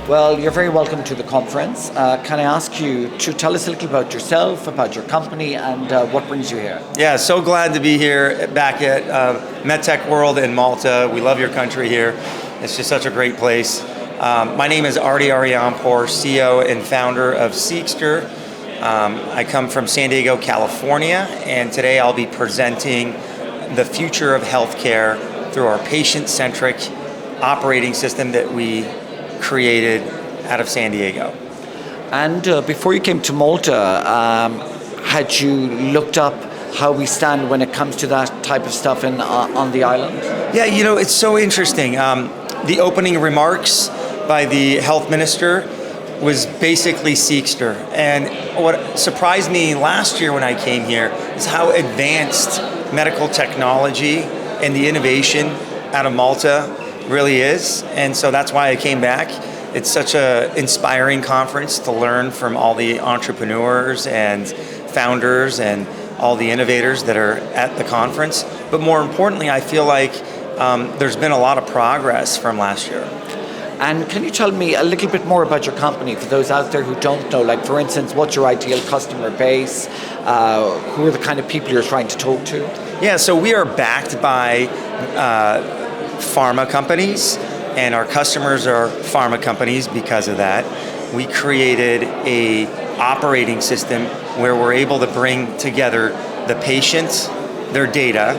Well, you're very welcome to the conference. Can I ask you to tell us a little about yourself, about your company, and what brings you here? Yeah, so glad to be here back at MedTech World in Malta. We love your country here. It's just such a great place. My name is Ardy Arianpour, CEO and founder of SEQSTER. I come from San Diego, California, and today I'll be presenting the future of healthcare through our patient-centric operating system that we created out of San Diego. And before you came to Malta, had you looked up how we stand when it comes to that type of stuff on the island? Yeah, it's so interesting. The opening remarks by the health minister was basically SEQSTER. And what surprised me last year when I came here is how advanced medical technology and the innovation out of Malta really is. And so that's why I came back. It's such an inspiring conference to learn from all the entrepreneurs and founders and all the innovators that are at the conference. But more importantly, I feel like there's been a lot of progress from last year. And can you tell me a little bit more about your company for those out there who don't know? Like, for instance, what's your ideal customer base? Who are the kind of people you're trying to talk to? Yeah, so we are backed by pharma companies, and our customers are pharma companies because of that. We created a operating system where we're able to bring together the patient, their data,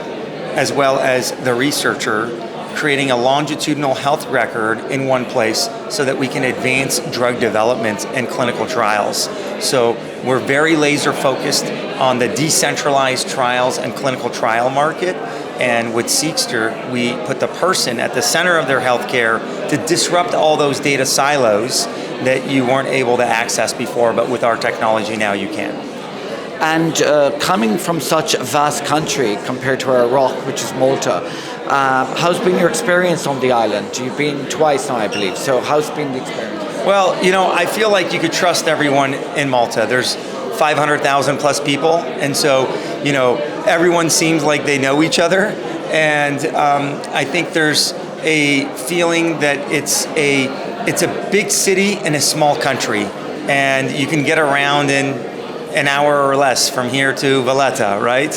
as well as the researcher, creating a longitudinal health record in one place so that we can advance drug development and clinical trials. So we're very laser focused on the decentralized trials and clinical trial market. And with SEQSTER, we put the person at the center of their healthcare to disrupt all those data silos that you weren't able to access before, but with our technology now you can. And coming from such a vast country compared to our rock, which is Malta, how's been your experience on the island? You've been twice now, I believe. So how's been the experience? Well, I feel like you could trust everyone in Malta. There's 500,000 plus people, and so everyone seems like they know each other, and I think there's a feeling that it's a big city in a small country, and you can get around in an hour or less from here to Valletta, right?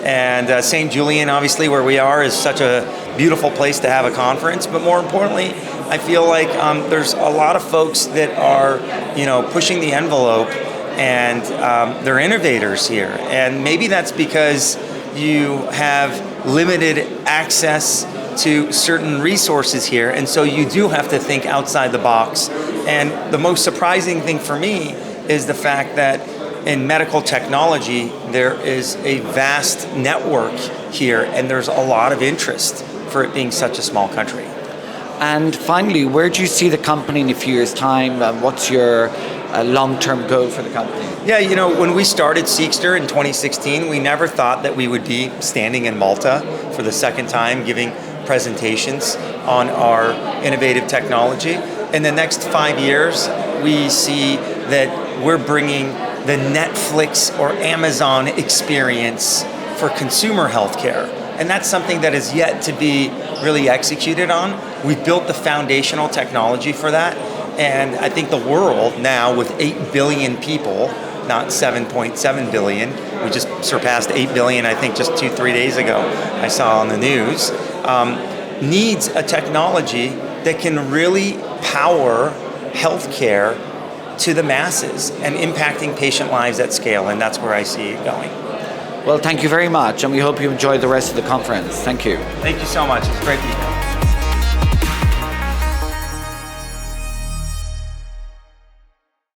And St. Julian, obviously, where we are, is such a beautiful place to have a conference. But more importantly, I feel like there's a lot of folks that are, pushing the envelope, and they're innovators here. And maybe that's because you have limited access to certain resources here, and so you do have to think outside the box. And the most surprising thing for me is the fact that in medical technology, there is a vast network here, and there's a lot of interest for it being such a small country. And finally, where do you see the company in a few years' time? What's your long-term goal for the company? Yeah, when we started SEQSTER in 2016, we never thought that we would be standing in Malta for the second time giving presentations on our innovative technology. In the next 5 years, we see that we're bringing the Netflix or Amazon experience for consumer healthcare. And that's something that is yet to be really executed on. We've built the foundational technology for that. And I think the world now, with 8 billion people, not 7.7 billion, we just surpassed 8 billion, I think just 2-3 days ago, I saw on the news, needs a technology that can really power healthcare to the masses and impacting patient lives at scale. And that's where I see it going. Well, thank you very much, and we hope you enjoy the rest of the conference. Thank you. Thank you so much. It's great to be here.